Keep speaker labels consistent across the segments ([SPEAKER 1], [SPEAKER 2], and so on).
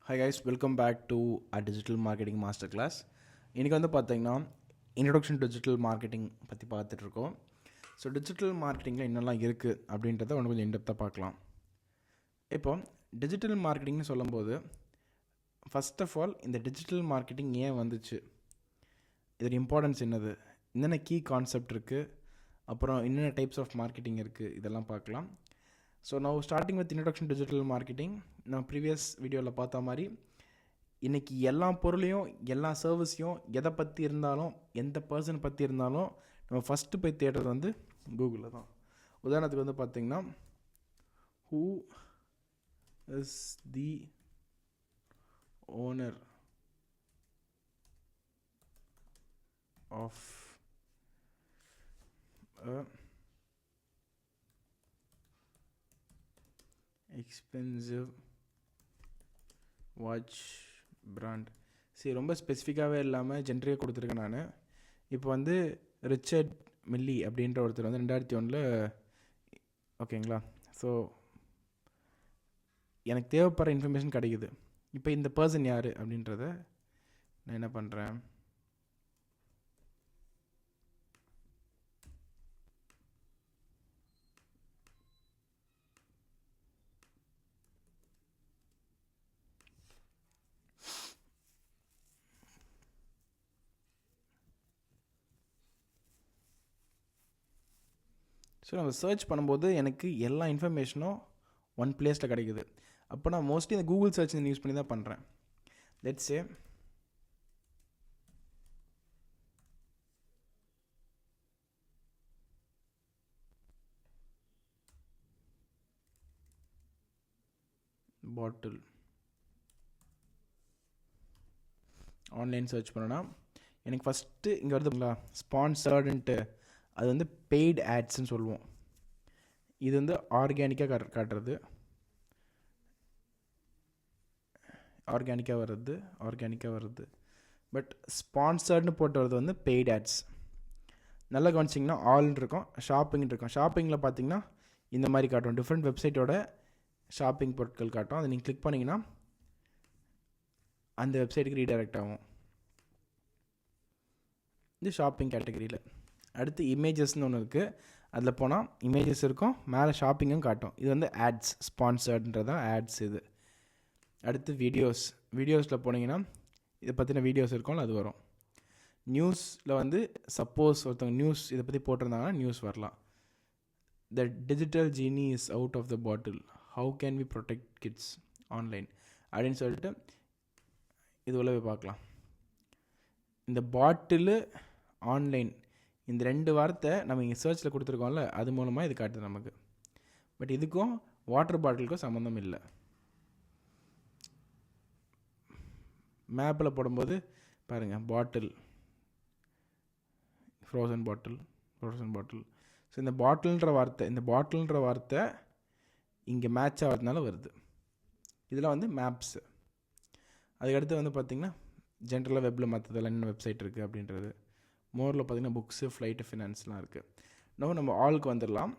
[SPEAKER 1] Hi guys, welcome back to our digital marketing masterclass. இன்றைக்கி வந்து பார்த்தீங்கன்னா இன்ட்ரடக்ஷன் டு டிஜிட்டல் மார்க்கெட்டிங் பற்றி பார்த்துட்ருக்கோம். ஸோ டிஜிட்டல் மார்க்கெட்டிங்கில் என்னெல்லாம் இருக்குது அப்படின்றத ஒன்று கொஞ்சம் இன்டெப்த்தாக பார்க்கலாம். இப்போ டிஜிட்டல் மார்க்கெட்டிங்னு சொல்லும்போது ஃபஸ்ட் ஆஃப் ஆல் இந்த டிஜிட்டல் மார்க்கெட்டிங் ஏன் வந்துச்சு, இதோட இம்பார்ட்டன்ஸ் என்னது, என்னென்ன கீ கான்செப்ட் இருக்குது, அப்புறம் என்னென்ன டைப்ஸ் ஆஃப் மார்க்கெட்டிங் இருக்குது, இதெல்லாம் பார்க்கலாம். ஸோ நான் starting with introduction digital marketing. நான் ப்ரீவியஸ் வீடியோவில் பார்த்த மாதிரி இன்றைக்கி எல்லா பொருளையும் எல்லா சர்வீஸையும் எதை பற்றி இருந்தாலும் எந்த பர்சன் பற்றி இருந்தாலும் நம்ம ஃபஸ்ட்டு போய் தேடுறது வந்து கூகுளில் தான். உதாரணத்துக்கு வந்து பார்த்திங்கன்னா who is the owner of expensive watch brand. சரி, ரொம்ப ஸ்பெசிஃபிக்காகவே இல்லாமல் ஜென்ரியாக கொடுத்துருக்கேன் நான். இப்போ வந்து ரிச்சர்ட் மில்லி அப்படின்ற ஒருத்தர் வந்து 2001 ஓகேங்களா. ஸோ எனக்கு தேவைப்படுற இன்ஃபர்மேஷன் கிடைக்குது. இப்போ இந்த பர்சன் யார் அப்படின்றத நான் என்ன பண்ணுறேன், ஸோ நம்ம சர்ச் பண்ணும்போது எனக்கு எல்லா இன்ஃபர்மேஷனும் ஒன் பிளேஸில் கிடைக்குது. அப்போ நான் மோஸ்ட்லி இந்த கூகுள் சர்ச் யூஸ் பண்ணி தான் பண்ணுறேன். Let's say bottle online search பண்ணனா எனக்கு ஃபஸ்ட்டு இங்கே வருதுங்களா ஸ்பான்சர்டுன்ட்டு, அது வந்து பெய்டு ஆட்ஸ்ன்னு சொல்லுவோம். இது வந்து ஆர்கானிக்காக காட்டுறது, ஆர்கானிக்காக வருது. பட் ஸ்பான்சர்டுன்னு போட்டு வரது வந்து பெய்டு ஆட்ஸ். நல்லா கவனிச்சிங்கன்னா ஆல்னு இருக்கும், ஷாப்பிங்னு இருக்கும். ஷாப்பிங்கில் பார்த்தீங்கன்னா இந்த மாதிரி காட்டும், டிஃப்ரெண்ட் வெப்சைட்டோட ஷாப்பிங் பொருட்கள் காட்டும். அதை நீங்கள் கிளிக் பண்ணிங்கன்னா அந்த வெப்சைட்டுக்கு ரீடைரக்ட் ஆகும். இது ஷாப்பிங் கேட்டகரியில். அடுத்து இமேஜஸ்ன்னு ஒன்று இருக்குது, அதில் போனால் இமேஜஸ் இருக்கும், மேலே ஷாப்பிங்கும் காட்டும். இது வந்து ஆட்ஸ், ஸ்பான்சர்டுன்றதான் ஆட்ஸ் இது. அடுத்து வீடியோஸில் போனீங்கன்னா இதை பற்றின வீடியோஸ் இருக்கும்ல, அது வரும். நியூஸில் வந்து சப்போஸ் ஒருத்தவங்க நியூஸ் இதை பற்றி போட்டிருந்தாங்கன்னா நியூஸ் வரலாம். The digital genie is out of the bottle, how can we protect kids online அப்படின்னு சொல்லிட்டு இது உள்ள போய் பார்க்கலாம். இந்த பாட்டிலு ஆன்லைன் இந்த 2 வார்த்தை நம்ம இங்கே சர்ச்சில் கொடுத்துருக்கோம்ல, அது மூலமாக இது காட்டுது நமக்கு. பட் இதுக்கும் வாட்டர் பாட்டிலுக்கும் சம்மந்தம் இல்லை. மேப்பில் போடும்போது பாருங்கள், பாட்டில் ஃப்ரோசன் பாட்டில். ஸோ இந்த பாட்டில்ன்ற வார்த்தை இங்கே மேட்ச் ஆகிறதுனால வருது. இதெல்லாம் வந்து மேப்ஸு. அதுக்கடுத்து வந்து பார்த்திங்கன்னா ஜென்ரலாக வெப்பில் மற்றதெல்லாம் என்ன வெப்சைட் இருக்குது அப்படின்றது. மோரில் பார்த்திங்கன்னா புக்ஸு, ஃப்ளைட்டு, ஃபினான்ஸ்லாம் இருக்குது. நம்ம ஆளுக்கு வந்துடலாம்.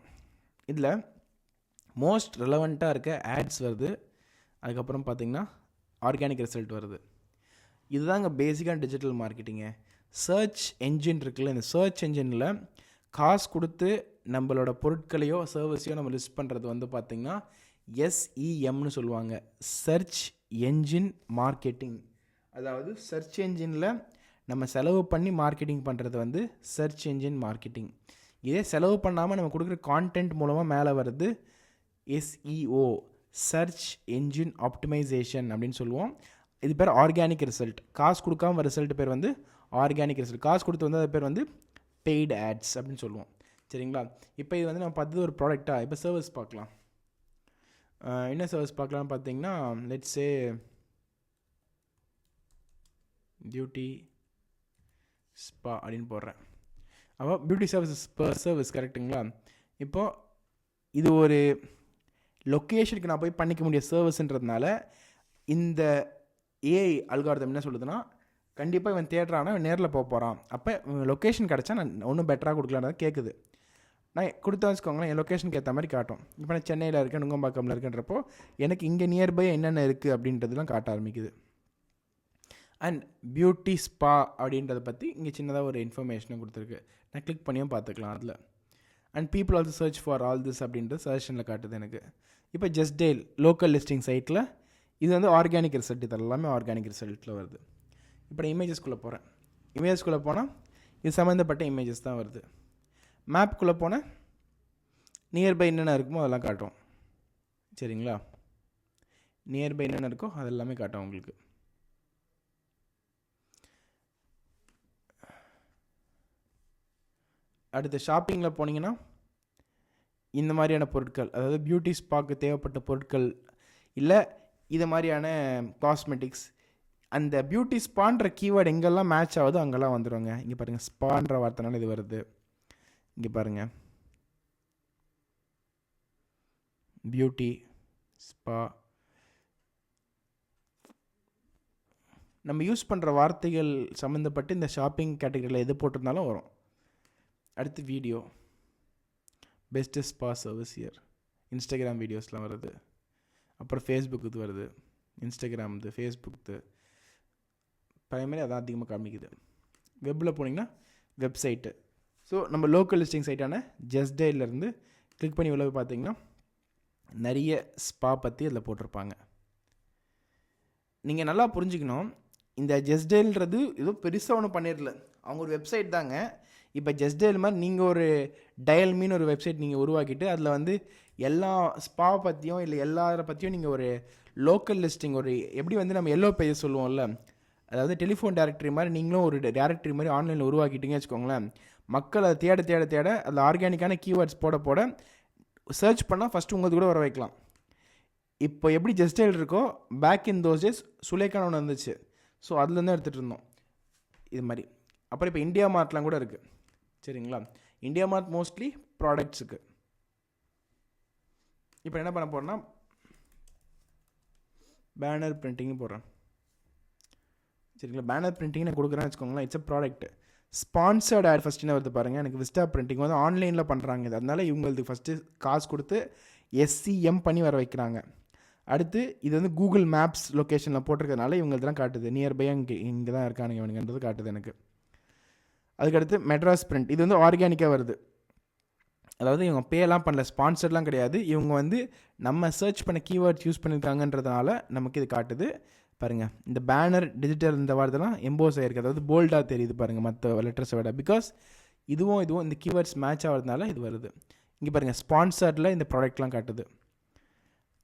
[SPEAKER 1] இதில் மோஸ்ட் ரெலவெண்ட்டாக இருக்க ஆட்ஸ் வருது. அதுக்கப்புறம் பார்த்திங்கன்னா ஆர்கானிக் ரிசல்ட் வருது. இதுதாங்க பேசிக்கான டிஜிட்டல் மார்க்கெட்டிங்கு. சர்ச் என்ஜின் இருக்குல்ல, இந்த சர்ச் என்ஜினில் காசு கொடுத்து நம்மளோட பொருட்களையோ சர்வீஸையோ நம்ம லிஸ்ட் பண்ணுறது வந்து பார்த்திங்கன்னா SEMனு சொல்லுவாங்க, சர்ச் என்ஜின் மார்க்கெட்டிங். அதாவது சர்ச் என்ஜினில் நம்ம செலவு பண்ணி மார்க்கெட்டிங் பண்ணுறது வந்து சர்ச் என்ஜின் மார்க்கெட்டிங். இதே செலவு பண்ணாமல் நம்ம கொடுக்குற கான்டென்ட் மூலமாக மேலே வருது SEO, சர்ச் என்ஜின் ஆப்டிமைசேஷன் அப்படின்னு சொல்லுவோம். இது பேர் ஆர்கானிக் ரிசல்ட். காசு கொடுக்காம ரிசல்ட் பேர் வந்து ஆர்கானிக் ரிசல்ட். காசு கொடுத்து வந்து அது பேர் வந்து பெய்டு ஆட்ஸ் அப்படின்னு சொல்லுவோம். சரிங்களா. இப்போ இது வந்து நம்ம பார்த்தது ஒரு ப்ராடக்டாக. இப்போ சர்வீஸ் பார்க்கலாம். என்ன சர்வீஸ் பார்க்கலாம்னு பார்த்தீங்கன்னா லெட்ஸ் சே பியூட்டி ஸ்பா அப்படின்னு போடுறேன். அப்போ பியூட்டி சர்வீஸ் கரெக்டுங்களா. இப்போது இது ஒரு லொக்கேஷனுக்கு நான் போய் பண்ணிக்க முடிய சர்வீஸ்ன்றதுனால இந்த ஏஐ அல்காரிதம் என்ன சொல்லுதுன்னா, கண்டிப்பாக இவன் தேடுறான்னா இவன் நேரில் போக போகிறான், அப்போ லொக்கேஷன் கிடச்சா நான் ஒன்றும் பெட்டராக கொடுக்கலான்னு கேட்குது. நான் கொடுத்தா வச்சுக்கோங்களேன் என் லொக்கேஷனுக்கு ஏற்ற மாதிரி காட்டும். இப்போ நான் சென்னையில் இருக்கேன், நுங்கம்பாக்கமில் இருக்கேன்றப்போ எனக்கு இங்கே நியர்பை என்னென்ன இருக்குது அப்படின்றதுலாம் காட்ட ஆரம்பிக்குது. அண்ட் பியூட்டி ஸ்பா அப்படின்றத பற்றி இங்கே சின்னதாக ஒரு இன்ஃபர்மேஷனும் கொடுத்துருக்கு. நான் கிளிக் பண்ணியும் பார்த்துக்கலாம் அதில். And people also search for all this அப்படின்றது சஜஷனில் காட்டுது எனக்கு. இப்போ ஜஸ்ட் டயல் லோக்கல் லிஸ்டிங் சைட்டில் இது வந்து ஆர்கானிக் ரிசல்ட், இது எல்லாமே ஆர்கானிக் ரிசல்ட்டில் வருது. இப்போ நான் இமேஜஸ்குள்ளே போகிறேன். இமேஜஸ்குள்ளே போனால் இது சம்மந்தப்பட்ட இமேஜஸ் தான் வருது. மேப்குள்ளே போனால் நியர்பை என்னென்ன இருக்குமோ அதெல்லாம் காட்டும். சரிங்களா, நியர்பை என்னென்ன இருக்கோ அது எல்லாமே காட்டும் உங்களுக்கு. அடுத்து ஷாப்பிங்கில் போனீங்கன்னா இந்த மாதிரியான பொருட்கள், அதாவது பியூட்டி ஸ்பாக்கு தேவைப்பட்ட பொருட்கள் இல்லை இது மாதிரியான காஸ்மெட்டிக்ஸ், அந்த பியூட்டி ஸ்பான்ற கீவேர்டு எங்கெல்லாம் மேட்ச் ஆகுதோ அங்கெல்லாம் வந்துடுங்க. இங்கே பாருங்கள், ஸ்பான்ற வார்த்தைனால இது வருது. இங்கே பாருங்கள், பியூட்டி ஸ்பா. நம்ம யூஸ் பண்ணுற வார்த்தைகள் சம்மந்தப்பட்டு இந்த ஷாப்பிங் கேட்டகரியில் எது போட்டிருந்தாலும் வரும். அடுத்து video, best spa service year, Instagram வீடியோஸ்லாம் வருது. அப்புறம் ஃபேஸ்புக் இது வருது, இன்ஸ்டாகிராம் இது, ஃபேஸ்புக் இது, ப்ரைமரி அதான் அதிகமாக காமிக்குது. வெப்பில் போனீங்கன்னா வெப்சைட்டு. ஸோ நம்ம லோக்கல் லிஸ்டிங் சைட்டான ஜஸ்ட் டயல்லேருந்து கிளிக் பண்ணி உள்ள பார்த்தீங்கன்னா நிறைய ஸ்பா பற்றி அதில் போட்டிருப்பாங்க. நீங்கள் நல்லா புரிஞ்சுக்கணும், இந்த ஜஸ்ட் டயல்ன்றது ஏதோ பெருசாக ஒன்றும் பண்ணிடல, அவங்க ஒரு வெப்சைட் தாங்க. இப்போ ஜஸ்ட் டயல் மாதிரி நீங்கள் ஒரு டயல் மீன் ஒரு வெப்சைட் நீங்கள் உருவாக்கிட்டு அதில் வந்து எல்லா ஸ்பா பற்றியும் இல்லை எல்லாரை பற்றியும் நீங்கள் ஒரு லோக்கல் லிஸ்டிங், ஒரு எப்படி வந்து நம்ம எல்லோ பேஜ் சொல்லுவோம்ல, அதாவது டெலிஃபோன் டைரக்டரி மாதிரி நீங்களும் ஒரு டைரக்டரி மாதிரி ஆன்லைனில் உருவாக்கிட்டீங்க வச்சுக்கோங்களேன். மக்கள் அதை தேட தேட தேட அதில் ஆர்கானிக்கான கீவேர்ட்ஸ் போட போட சர்ச் பண்ணால் ஃபஸ்ட்டு உங்களுக்கு கூட வர வைக்கலாம். இப்போ எப்படி ஜஸ்ட் டயல் இருக்கோ, பேக் இன் தோஸ் டேஸ் சுலேக்கான ஒன்று இருந்துச்சு. ஸோ அதுலேருந்து எடுத்துகிட்டு இருந்தோம் இது மாதிரி. அப்புறம் இப்போ இந்தியா மார்ட்லாம் கூட இருக்குது. சரிங்களா, இந்தியா மார்ட் மோஸ்ட்லி ப்ராடக்ட்ஸுக்கு. இப்போ என்ன பண்ண போகிறேன்னா பேனர் பிரிண்டிங்னு போடுறேன். சரிங்களா, பேனர் பிரிண்டிங் நான் கொடுக்குறேன்னு வச்சுக்கோங்களேன். It's a product. Sponsored ad first என்ன வருது பாருங்கள், எனக்கு விஸ்டா பிரிண்டிங் வந்து ஆன்லைனில் பண்ணுறாங்க. இது அதனால் இவங்களுக்கு ஃபஸ்ட்டு காசு கொடுத்து SCM பண்ணி வர வைக்கிறாங்க. அடுத்து இது வந்து கூகுள் மேப்ஸ் லொக்கேஷனில் போட்டிருக்கிறதுனால இவங்களுக்கு காட்டுது, நியர்பை இங்கே தான் இருக்கானுங்க இவனுங்கன்றது காட்டுது எனக்கு. அதுக்கடுத்து மெட்ராஸ் பிரிண்ட், இது வந்து ஆர்கானிக்காக வருது. அதாவது இவங்க பேலாம் பண்ணல, ஸ்பான்சர்லாம் கிடையாது. இவங்க வந்து நம்ம சர்ச் பண்ண கீவேர்ட்ஸ் யூஸ் பண்ணியிருக்காங்கன்றதுனால நமக்கு இது காட்டுது. பாருங்கள், இந்த பேனர் டிஜிட்டல் இந்த வார்த்தைலாம் எம்போஸ் ஆகிருக்கு, அதாவது போல்டாக தெரியுது பாருங்கள் மற்ற லெட்டர்ஸை விட. பிகாஸ் இதுவும் இந்த கீவேர்ட்ஸ் மேட்ச் ஆகிறதுனால இது வருது. இங்கே பாருங்கள், ஸ்பான்சர்டில் இந்த ப்ராடக்ட்லாம் காட்டுது.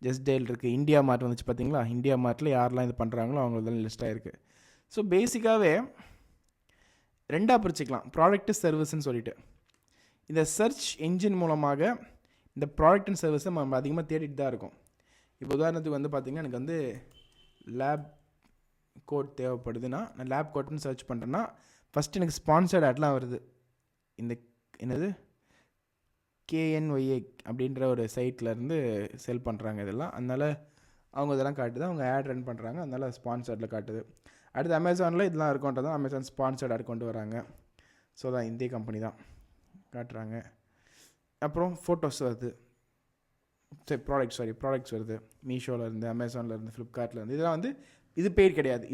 [SPEAKER 1] ஜஸ்ட் டயல் இருக்குது, இந்தியா மார்ட் வந்துச்சு பார்த்தீங்களா, இந்தியா மார்ட்டில் யாரெல்லாம் இது பண்ணுறாங்களோ அவங்களதெல்லாம் லிஸ்ட் ஆகிருக்கு. ஸோ பேசிக்காகவே ரெண்டாக பிரிச்சுக்கலாம், ப்ராடக்ட்டு சர்வீஸ்ன்னு சொல்லிட்டு. இந்த சர்ச் என்ஜின் மூலமாக இந்த ப்ராடக்ட் அண்ட் சர்வீஸை நம்ம அதிகமாக தேடிட்டு தான் இருக்கும். இப்போ உதாரணத்துக்கு வந்து பார்த்திங்கன்னா எனக்கு வந்து லேப் கோட் தேவைப்படுதுன்னா நான் லேப் கோட்னு சர்ச் பண்ணுறேன்னா ஃபஸ்ட்டு எனக்கு ஸ்பான்சர்ட் ஆட்லாம் வருது. இந்த என்னது KNYA அப்படின்ற ஒரு சைட்லேருந்து செல் பண்ணுறாங்க இதெல்லாம், அதனால் அவங்க இதெல்லாம் காட்டுது, அவங்க ஆட் ரன் பண்ணுறாங்க, அதனால் ஸ்பான்சர்டில் காட்டுது. அடுத்து அமேசானில் இதெல்லாம் இருக்குன்றதான் அமேசான் ஸ்பான்சர்ட் ஆட் கொண்டு வராங்க. ஸோ தான் இந்திய கம்பெனி தான் காட்டுறாங்க. அப்புறம் ஃபோட்டோஸ் வருது, சரி ப்ராடக்ட்ஸ் வருது, மீஷோலேருந்து, அமேசான்லேருந்து, ஃப்ளிப்கார்ட்லேருந்து. இதெல்லாம் வந்து இது பெய்டு கிடையாது,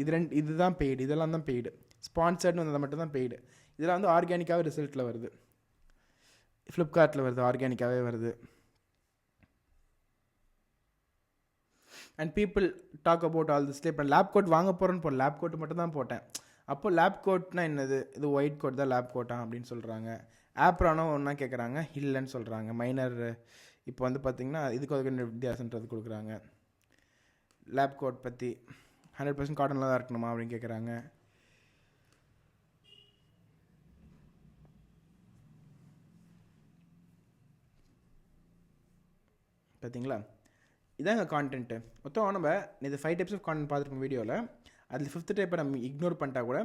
[SPEAKER 1] இதுதான் பெய்டு, இதெல்லாம் தான் பெய்டு. ஸ்பான்சர்ட்னு வந்தது மட்டும் தான் பெய்டு. இதெல்லாம் வந்து ஆர்கானிக்காகவே ரிசல்ட்டில் வருது. ஃப்ளிப்கார்ட்டில் வருது, ஆர்கானிக்காகவே வருது. And people talk about all this. இப்போ லேப் கோட் வாங்க போகிறேன்னு போல் லேப் கோட் மட்டும் தான் போட்டேன். அப்போது லேப் கோட்னா என்னது, இது ஒயிட் கோட் தான் லேப் கோட்டா அப்படின்னு சொல்கிறாங்க. ஆப்ரானோ ஒன்றா கேட்குறாங்க, இல்லைன்னு சொல்கிறாங்க. மைனர் இப்போ வந்து பார்த்திங்கன்னா இதுக்கு அதுக்கு வித்தியாசன்றது கொடுக்குறாங்க. லேப் கோட் பற்றி 100% காட்டனில் தான் இருக்கணுமா அப்படின்னு கேட்குறாங்க. பார்த்தீங்களா, இதாங்க கான்டென்ட்டு மொத்தம். நம்ம இது 5 டைப்ஸ் ஆஃப் கான்டென்ட் பார்த்துருப்போம் வீடியோவில். அதில் 5th டைப்பை நம்ம இக்னோர் பண்ணிட்டா கூட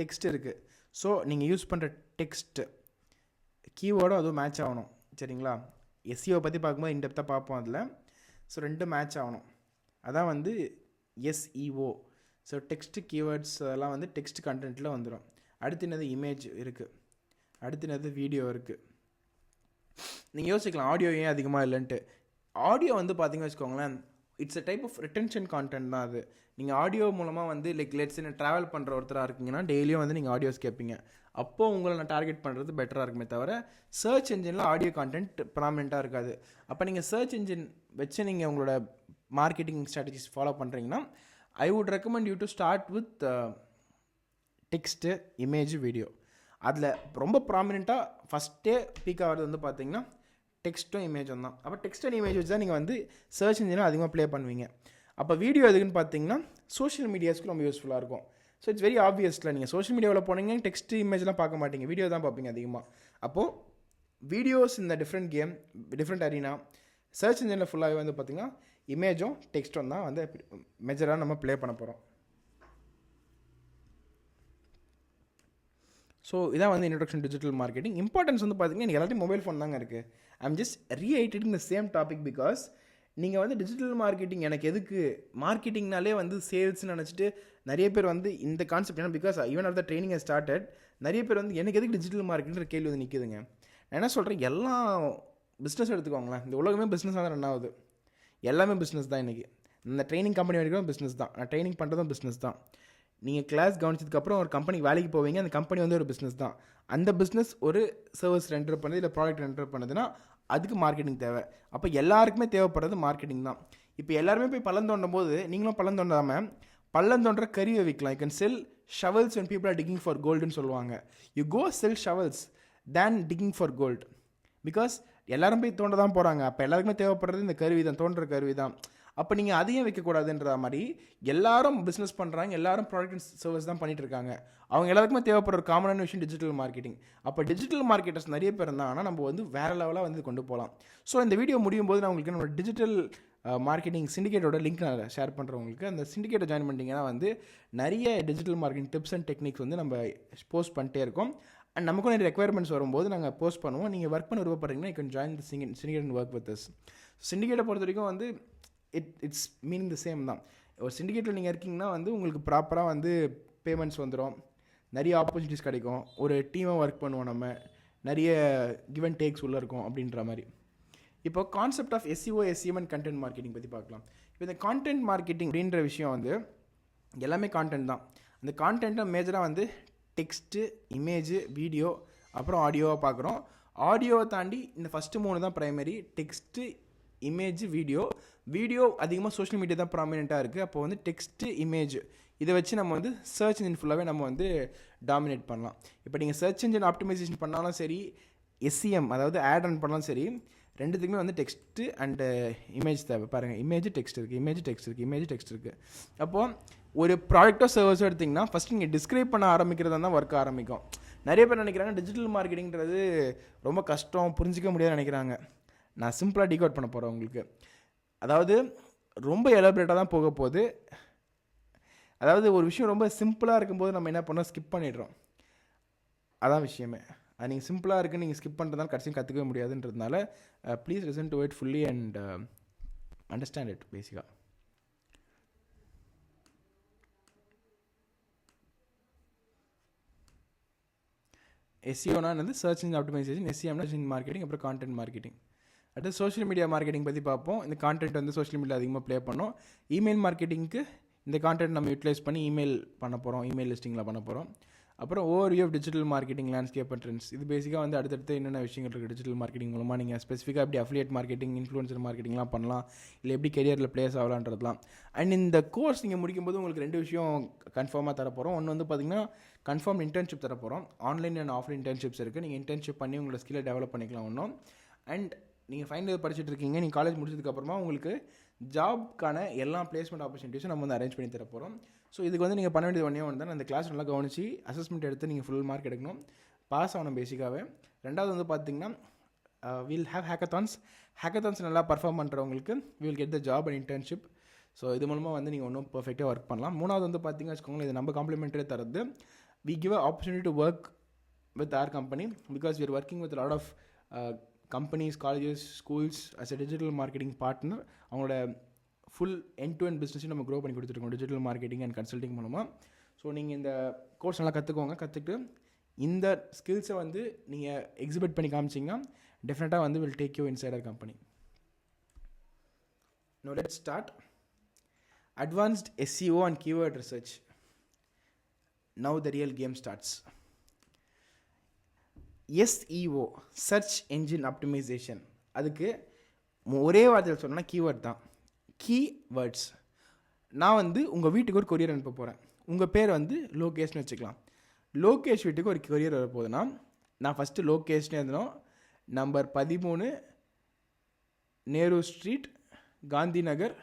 [SPEAKER 1] டெக்ஸ்ட் இருக்குது. ஸோ நீங்கள் யூஸ் பண்ணுற டெக்ஸ்ட்டு கீவேர்டும் அதுவும் மேட்ச் ஆகணும். சரிங்களா, SEO பற்றி பார்க்கும்போது இன்டெப்த்தாக பார்ப்போம் அதில். ஸோ 2 மேட்ச் ஆகணும், அதான் வந்து SEO. ஸோ டெக்ஸ்ட்டு கீவேர்ட்ஸ் அதெல்லாம் வந்து டெக்ஸ்ட் கண்டென்ட்டில் வந்துடும். அடுத்து என்னது இமேஜ் இருக்குது, அடுத்து என்னது வீடியோ இருக்குது. நீங்கள் யோசிக்கலாம் ஆடியோ ஏன் அதிகமாக இல்லைன்ட்டு. ஆடியோ வந்து பார்த்தீங்கன்னு வச்சுக்கோங்களேன், it's a type of retention content தான் அது. நீங்கள் ஆடியோ மூலமாக வந்து லைக் லெட்ஸ் ட்ராவல் பண்ணுற ஒருத்தராக இருக்கீங்கன்னா டெய்லியும் வந்து நீங்கள் ஆடியோஸ் கேட்பீங்க. அப்போது உங்களை நான் டார்கெட் பண்ணுறது பெட்டராக இருக்குமே தவிர சர்ச் இன்ஜினில் ஆடியோ கான்டென்ட் ப்ராமினெண்ட்டாக இருக்காது. அப்போ நீங்கள் சர்ச் இன்ஜின் வச்சு நீங்கள் உங்களோட மார்க்கெட்டிங் ஸ்ட்ராட்டஜிஸ் ஃபாலோ பண்ணுறீங்கன்னா I would recommend you to start with text, image, video. அதில் ரொம்ப ப்ராமினெண்ட்டாக ஃபஸ்ட்டே பீக் ஆகிறது வந்து பார்த்தீங்கன்னா டெக்ஸ்ட்டும் இமேஜும் தான். அப்போ டெக்ஸ்ட் அண்ட் இமேஜ் வச்சு தான் நீங்கள் வந்து சர்ச் இன்ஜினை அதிகமாக ப்ளே பண்ணுவீங்க. அப்போ வீடியோ எதுக்குன்னு பார்த்தீங்கன்னா சோஷியல் மீடியாஸ்க்கு ரொம்ப யூஸ்ஃபுல்லாக இருக்கும். ஸோ இட்ஸ் வெரி ஆப்வியஸில் நீங்கள் சோஷியல் மீடியாவில் போனீங்கன்னா டெக்ஸ்ட் இமேஜ்லாம் பார்க்க மாட்டீங்க, வீடியோ தான் பார்ப்பீங்க அதிகமாக. அப்போது வீடியோஸ் இந்த different game, different arena, search இன்ஜினில் ஃபுல்லாகவே வந்து பார்த்திங்கன்னா இமேஜும் டெக்ஸ்ட்டும் தான் வந்து மெஜராக நம்ம ப்ளே பண்ண போகிறோம். ஸோ இதான் வந்து இன்ட்ரோடக்ஷன் டிஜிட்டல் மார்க்கெட்டிங். இம்பார்ட்டன்ஸ் வந்து பார்த்தீங்கன்னா எனக்கு எல்லாத்தையும் மொபைல் ஃபோன் தாங்க இருக்குது. I'm just reiterating the same topic because நீங்கள் வந்து டிஜிட்டல் மார்க்கெட்டிங் எனக்கு எதுக்கு, மார்க்கெட்டிங்னாலே வந்து சேல்ஸ்ன்னு நினச்சிட்டு நிறைய பேர் வந்து இந்த கான்செப்ட் என்ன, because even of the training has started, நிறைய பேர் வந்து எனக்கு எதுக்கு டிஜிட்டல் மார்க்கெட்டுன்ற கேள்வி வந்து நிற்குதுங்க. நான் என்ன சொல்கிறேன், எல்லா பிஸ்னஸ் எடுத்துக்கோங்களேன், இந்த உலகமே பிஸ்னஸாக தான் ரன் ஆகுது. எல்லாமே பிஸ்னஸ் தான் இன்றைக்கி. இந்த ட்ரைனிங் கம்பெனி வரைக்கும் பிஸ்னஸ் தான், நான் ட்ரைனிங் பண்ணுறதும் பிஸ்னஸ் தான். நீங்கள் கிளாஸ் கவனிச்சதுக்கப்புறம் ஒரு கம்பெனி வேலைக்கு போவீங்க, அந்த கம்பெனி வந்து ஒரு பிஸ்னஸ் தான். அந்த பிஸ்னஸ் ஒரு சர்வீஸ் ரெண்டர் பண்ணுது, இல்லை ப்ராடக்ட் ரெண்டர் பண்ணுதுன்னா அதுக்கு மார்க்கெட்டிங் தேவை. அப்போ எல்லாருக்குமே தேவைப்படுறது மார்க்கெட்டிங் தான். இப்போ எல்லாருமே போய் பள்ளம் தோண்டும் போது நீங்களும் பள்ளம் தோண்டாமல் பள்ளம் தோன்ற கருவியை விற்கலாம். You can sell shovels when people are digging for goldன்னு சொல்லுவாங்க. You go sell shovels then digging for gold. Because எல்லாரும் போய் தோண்ட தான் போகிறாங்க. அப்போ எல்லாருக்குமே தேவைப்படுறது இந்த கருவி தான், தோன்ற கருவி தான். அப்போ நீங்கள் அதையும் வைக்கக்கூடாதுன்ற மாதிரி எல்லாரும் பிஸ்னஸ் பண்ணுறாங்க, எல்லாரும் ப்ராடக்ட் அண்ட் சர்வீஸ் தான் பண்ணிகிட்டு இருக்காங்க. அவங்க எல்லாருக்குமே தேவைப்படுற ஒரு காமனான விஷயம் டிஜிட்டல் மார்க்கெட்டிங். அப்போ டிஜிட்டல் மார்க்கெட்டர்ஸ் நிறைய பேர் இருந்தாங்கன்னா நம்ம வந்து வேறு லெவலாக வந்து கொண்டு போகலாம். ஸோ இந்த வீடியோ முடியும் போது நான் உங்களுக்கு நம்ம டிஜிட்டல் மார்க்கெட்டிங் சிண்டிகேட்டோட லிங்க் நான் ஷேர் பண்ணுறவங்களுக்கு, அந்த சிண்டிகேட்டை ஜாயின் பண்ணிட்டீங்கன்னா வந்து நிறைய digital marketing tips and techniques வந்து நம்ம போஸ்ட் பண்ணிட்டே இருக்கோம். அண்ட் நமக்கும் நிறைய ரெக்யர்மெண்ட்ஸ் வரும்போது நாங்கள் போஸ்ட் பண்ணுவோம். நீங்கள் ஒர்க் பண்ண விருப்பப்படுறீங்கன்னா you can join the syndicate and work with us. சிண்டிகேட்டை பொறுத்த வரைக்கும் வந்து இட்ஸ் மீனிங் த சேம் தான். ஒரு சிண்டிகேட்டில் நீங்கள் இருக்கீங்கன்னா வந்து உங்களுக்கு ப்ராப்பராக வந்து பேமெண்ட்ஸ் வந்துடும், நிறைய ஆப்பர்ச்சுனிட்டிஸ் கிடைக்கும், ஒரு டீமாக ஒர்க் பண்ணுவோம், நம்ம நிறைய கிவ் அண்ட் டேக்ஸ் உள்ளே இருக்கும் அப்படின்ற மாதிரி. இப்போ concept of SEO, SEM and content marketing பற்றி பார்க்கலாம். இப்போ இந்த கான்டென்ட் மார்க்கெட்டிங் அப்படின்ற விஷயம் வந்து எல்லாமே கான்டென்ட் தான். அந்த கான்டென்ட்டை மேஜராக வந்து டெக்ஸ்ட்டு, இமேஜு, வீடியோ, அப்புறம் ஆடியோவாக பார்க்குறோம். ஆடியோவை தாண்டி இந்த ஃபஸ்ட்டு 3 தான் ப்ரைமரி. டெக்ஸ்ட்டு, இமேஜ், வீடியோ அதிகமாக சோஷியல் மீடியா தான் ப்ராமினெண்ட்டாக இருக்குது. அப்போ வந்து டெக்ஸ்ட்டு, இமேஜ் இதை வச்சு நம்ம வந்து சர்ச் இன்ஜின் ஃபுல்லாகவே நம்ம வந்து டாமினேட் பண்ணலாம். இப்போ நீங்கள் சர்ச் இன்ஜின் ஆப்டிமைசேஷன் பண்ணாலும் சரி, SEM அதாவது ஆட் ரன் பண்ணாலும் சரி, ரெண்டுத்துக்குமே வந்து டெக்ஸ்ட்டு அண்டு இமேஜ் தேவை. பாருங்கள், இமேஜ் டெக்ஸ்ட் இருக்குது, இமேஜ் டெக்ஸ்ட் இருக்குது, இமேஜ் டெக்ஸ்ட் இருக்குது. அப்போது ஒரு ப்ராடக்ட்டோ சர்வீஸோ எடுத்திங்கன்னா ஃபஸ்ட் நீங்கள் டிஸ்கிரைப் பண்ண ஆரம்பிக்கிறதா தான் ஒர்க் ஆரம்பிக்கும். நிறைய பேர் நினைக்கிறாங்க டிஜிட்டல் மார்க்கெட்டிங்கிறது ரொம்ப கஷ்டம், புரிஞ்சிக்க முடியாதுன்னு நினைக்கிறாங்க. நான் சிம்பிளாக டிகோட் பண்ண போகிறேன் உங்களுக்கு. அதாவது ரொம்ப எலாபரேட்டாக தான் போக போகுது. அதாவது ஒரு விஷயம் ரொம்ப சிம்பிளாக இருக்கும்போது நம்ம என்ன பண்ணோம், ஸ்கிப் பண்ணிடுறோம். அதான் விஷயமே. அது நீங்கள் சிம்பிளாக இருக்குன்னு நீங்கள் ஸ்கிப் பண்ணுறதுனால கடைசியும் கற்றுக்கவே முடியாதுன்றதுனால please listen to it fully and understand it பேசிக்காக. SEOனா வந்து சர்ச் இன்ஜின் ஆப்டிமைசேஷன், SEMனா மார்க்கெட்டிங், அப்புறம் கான்டென்ட் மார்க்கெட்டிங். அடுத்து சோஷியல் மீடியா மார்க்கெட்டிங் பற்றி பார்ப்போம். இந்த கான்டென்ட் வந்து சோஷியல் மீடியா அதிகமாக ப்ளே பண்ணோம். இமெயில் மார்க்கெட்டிங்க்கு இந்த கான்டென்ட் நம்ம யூட்டிலைஸ் பண்ணி இமெயில் பண்ண போகிறோம், இமெயில் லிஸ்டிங்கில் பண்ண போகிறோம். அப்புறம் overview of digital marketing landscape and trends. இது பேசிக்காக வந்து அடுத்தடுத்து என்னென்ன விஷயங்கள் இருக்குது டிஜிட்டல் மார்க்கெட்டிங் மூலமாக நீங்கள் ஸ்பெசிஃபிக்காக எப்படி அஃபிலியேட் மார்க்கெட்டிங், இன்ஃப்ளூயன்சர் மார்க்கெட்டிங்லாம் பண்ணலாம், இல்லை எப்படி கெரியரில் ப்ளேஸ் ஆகலான்றதுலாம். அண்ட் இந்த கோர்ஸ் நீங்கள் முடிக்கும்போது உங்களுக்கு 2 விஷயம் கன்ஃபார்மாக தரப்போகிறோம். ஒன்று வந்து பார்த்திங்கன்னா கன்ஃபார்ம் இன்டர்ன்ஷிப் தரப்போகிறோம். ஆன்லைன் அண்ட் ஆஃப்லைன் இன்டர்ன்ஷிப்ஸ் இருக்குது. நீங்கள் இன்டர்ன்ஷிப் பண்ணி உங்களோட ஸ்கில்லை டெவலப் பண்ணிக்கலாம் ஒன்றும். அண்ட் நீங்கள் ஃபைனல் இயர் படிச்சுட்டு இருக்கீங்க, நீங்கள் காலேஜ் முடிச்சதுக்கப்புறமா உங்களுக்கு ஜாப்க்கான எல்லா பிளேஸ்மெண்ட் ஆப்பர்ச்சுனிட்டிஸும் நம்ம வந்து அரேஞ்ச் பண்ணி தர போகிறோம். ஸோ இதுக்கு வந்து நீங்கள் பண்ண வேண்டியது ஒன்றே ஒன்று தான், அந்த கிளாஸ் நல்லா கவனிச்சு அசஸ்மெண்ட் எடுத்து நீங்கள் ஃபுல் மார்க் எடுக்கணும், பாஸ் ஆகணும் பேசிக்காகவே. ரெண்டாவது வந்து பார்த்திங்கன்னா வில் ஹேவ் ஹேக்கத்தான்ஸ் நல்லா பர்ஃபார்ம் பண்ணுறவங்களுக்கு will get the job and internship. So இது மூலமாக வந்து நீங்கள் ஒன்றும் பர்ஃபெக்டாக ஒர்க் பண்ணலாம். மூணாவது வந்து பார்த்திங்கன்னா வச்சுக்கோங்களேன், இது நம்ம காம்ப்ளிமெண்ட்டே தரது. We give a opportunity to work with our company because we are working with lot of companies, colleges, schools as a digital marketing partner. அவங்களோட ஃபுல் எண்ட்-டு-எண்ட் பிஸ்னஸையும் நம்ம க்ரோ பண்ணி கொடுத்துருக்கோம் டிஜிட்டல் மார்க்கெட்டிங் அண்ட் கன்சல்ட்டிங் மூலமாக. So நீங்கள் இந்த course நல்லா கற்றுக்கோங்க. கற்றுக்கிட்டு இந்த ஸ்கில்ஸை வந்து நீங்கள் எக்ஸிபிட் பண்ணி காமிச்சிங்கன்னா டெஃபினட்டாக வந்து will take you inside our company. Now let's start. Advanced SEO and keyword research. Now the real game starts. SEO, search engine optimization. அதுக்கு ஒரே வார்த்தையில் சொன்னா கீவேர்ட் தான். கீவேர்ட்ஸ். நான் வந்து உங்கள் வீட்டுக்கு ஒரு கொரியர் அனுப்ப போகிறேன். உங்கள் பேர் வந்து லோகேஷ்னு வச்சுக்கலாம். லோகேஷ் வீட்டுக்கு ஒரு கொரியர் வர போகுதுன்னா நான் ஃபஸ்ட்டு லோகேஷ்னு எழுதணும். நம்பர் 13 நேரு ஸ்ட்ரீட், காந்தி நகர்,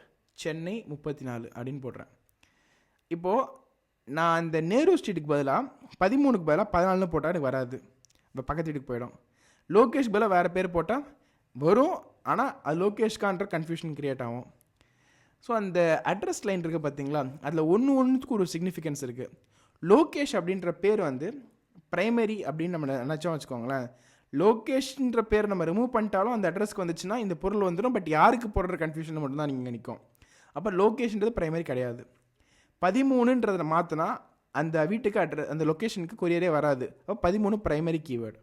[SPEAKER 1] சென்னை 34 அப்படின்னு போடுறேன். இப்போது நான் அந்த நேரு ஸ்ட்ரீட்டுக்கு பதிலாக 13க்கு பதிலாக 14 போட்டால் எனக்கு வராது. இப்போ பக்கத்து வீட்டுக்கு போயிடும். லோகேஷ் பதிலாக வேறு பேர் போட்டால் வரும், ஆனால் அது லோகேஷ்கான்ற கன்ஃபியூஷன் க்ரியேட் ஆகும். ஸோ அந்த அட்ரஸ் லைன் இருக்குது பார்த்தீங்களா, அதில் ஒன்றுத்துக்கு ஒரு சிக்னிஃபிகன்ஸ் இருக்குது. லோகேஷ் அப்படின்ற பேர் வந்து ப்ரைமரி அப்படின்னு நம்ம நினச்சோம் வச்சுக்கோங்களேன். லோகேஷ்ன்ற பேர் நம்ம ரிமூவ் பண்ணிட்டாலும் அந்த அட்ரஸ்க்கு வந்துச்சுன்னா இந்த பொருள் வந்துடும். பட் யாருக்கு போடுற கன்ஃபியூஷன் மட்டும்தான் நீங்கள் நினைக்கும். அப்போ லோகேஷ்ன்றது ப்ரைமரி கிடையாது. 13ன்றதை மாற்றினா அந்த வீட்டுக்கு அந்த லொக்கேஷனுக்கு கொரியரே வராது. அப்போ 13 ப்ரைமரி கீவேர்டு.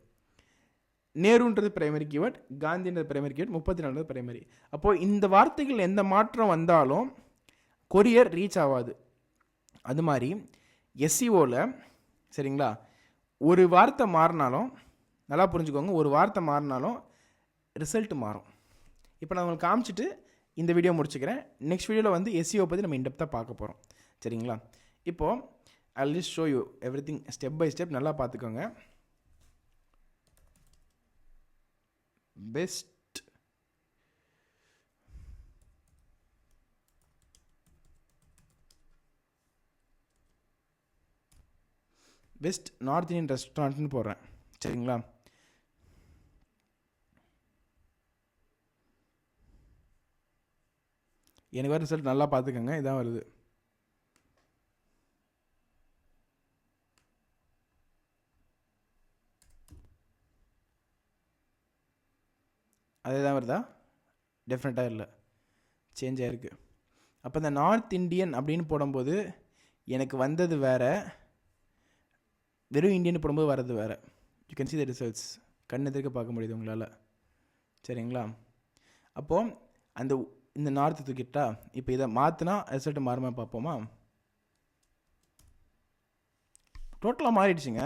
[SPEAKER 1] நேருன்றது ப்ரைமரி கீவேர்ட், காந்தின்றது ப்ரைமரி கீவேர்ட், 34ன்றது ப்ரைமரி. அப்போது இந்த வார்த்தைகள் எந்த மாற்றம் வந்தாலும் கொரியர் ரீச் ஆகாது. அது மாதிரி எஸ்இஓவில் சரிங்களா, ஒரு வார்த்தை மாறினாலும் நல்லா புரிஞ்சுக்கோங்க, ஒரு வார்த்தை மாறினாலும் ரிசல்ட் மாறும். இப்போ நான் உங்களுக்கு காமிச்சிட்டு இந்த வீடியோ முடிச்சுக்கிறேன். நெக்ஸ்ட் வீடியோவில் வந்து எஸ்இஓ பற்றி நம்ம இன்டெப்த்தாக பார்க்க போகிறோம். சரிங்களா, இப்போது I will just show you everything step by step. நல்லா பார்த்துக்கோங்க. பெஸ்ட் நார்த் இந்தியன் ரெஸ்டாரண்ட்னு போடுறேன். சரிங்களா, எனக்கு வர ரிசல்ட் நல்லா பார்த்துக்கோங்க. இதான் வருது. அதே தான் வருதா? டெஃபினட்டாக இல்லை, சேஞ்ச் ஆகிருக்கு. அப்போ இந்த நார்த் இண்டியன் அப்படின்னு போடும்போது எனக்கு வந்தது வேறு, வெறும் இந்தியன் போடும்போது வர்றது வேறு. You can see the results. கண் எதிர்க்க பார்க்க முடியுது உங்களால். சரிங்களா, அப்போது இந்த நார்த்து தூக்கிட்டா இப்போ இதை மாற்றினா ரிசல்ட் மாறுமா பார்ப்போமா? டோட்டலாக மாறிடுச்சுங்க.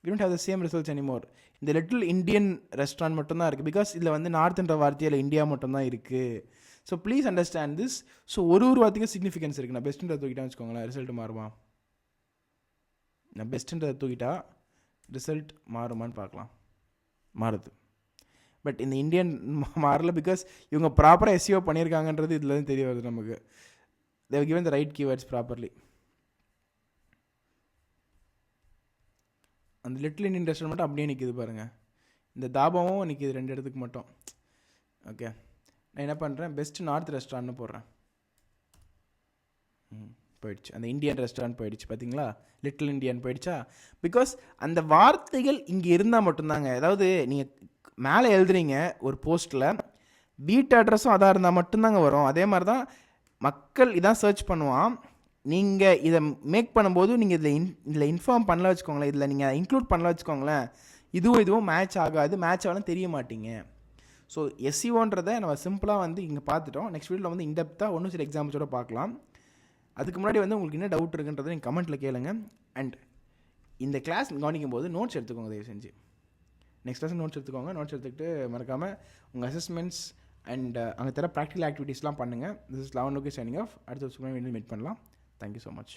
[SPEAKER 1] we don't have the same results anymore. இந்த லிட்டில் இண்டியன் ரெஸ்டாரண்ட் மட்டும்தான் இருக்குது. பிகாஸ் இதில் வந்து நார்த்ன்ற வார்த்தையில் இந்தியா மட்டும்தான் இருக்குது. So please understand this. So ஒரு வார்த்தைக்கும் சிக்னிஃபிகன்ஸ் இருக்குது. நான் பெஸ்ட்டுன்றதை தூக்கிட்டா வச்சுக்கோங்களேன், ரிசல்ட் மாறுமா? நான் பெஸ்ட்டுன்றதை தூக்கிட்டா ரிசல்ட் மாறுமான்னு பார்க்கலாம். மாறுது. பட் இந்த இந்தியன் மாறல. பிகாஸ் இவங்க ப்ராப்பராக எஸ்இஓ பண்ணியிருக்காங்கன்றது இதில் தான் தெரிய வருது நமக்கு. they have given the right keywords properly. அந்த லிட்டில் இண்டியன் ரெஸ்டாரண்ட் மட்டும் அப்படியே நிற்கிது பாருங்கள். இந்த தாபாவும் நிற்கிது 2 இடத்துக்கு மட்டும். ஓகே, நான் என்ன பண்ணுறேன், பெஸ்ட் நார்த் ரெஸ்டாரண்ட்னு போடுறேன். போயிடுச்சு, அந்த இந்தியன் ரெஸ்டாரண்ட் போயிடுச்சு. பார்த்தீங்களா, லிட்டில் இண்டியன் போயிடுச்சா? பிகாஸ் அந்த வார்த்தைகள் இங்கே இருந்தால் மட்டும்தாங்க. அதாவது நீங்கள் மேலே எழுதுறீங்க ஒரு போஸ்ட்டில், வீட்டு அட்ரஸும் அதாக இருந்தால் மட்டும்தாங்க வரும். அதே மாதிரி தான் மக்கள் இதான் சர்ச் பண்ணுவான். நீங்கள் இதை மேக் பண்ணும்போது நீங்கள் இதில் இன்ஃபார்ம் பண்ணல வச்சுக்கோங்களேன், இதில் நீங்கள் இன்க்ளூட் பண்ணல வச்சுக்கோங்களேன், இதுவும் மேட்ச் ஆகாது. மேட்ச் ஆகலாம் தெரிய மாட்டீங்க. ஸோ எஸ்இஓன்றதை நம்ம சிம்பிளாக வந்து இங்கே பார்த்துட்டோம். நெக்ஸ்ட் வீடியோவில் வந்து இன்டெப்த்தாக ஒன்றும் சில எக்ஸாம்பிள்ஸோட பார்க்கலாம். அதுக்கு முன்னாடி வந்து உங்களுக்கு என்ன டவுட் இருக்குன்றதை நீங்கள் கமெண்ட்டில் கேளுங்க. அண்ட் இந்த கிளாஸ் கவனிக்கும் போது நோட்ஸ் எடுத்துக்கோங்க தயவு செஞ்சு. நெக்ஸ்ட் கிளாஸ் நோட்ஸ் எடுத்துக்கோங்க. நோட்ஸ் எடுத்துக்கிட்டு மறக்காமல் உங்கள் அசஸ்மெண்ட்ஸ் அண்ட் அங்கே தர ப்ராக்டிக்கல் ஆக்டிவிட்டீஸ்லாம் பண்ணுங்கள். This is eleven Lokesh signing off. அடுத்த வருஷம் மீட் பண்ணலாம். Thank you so much.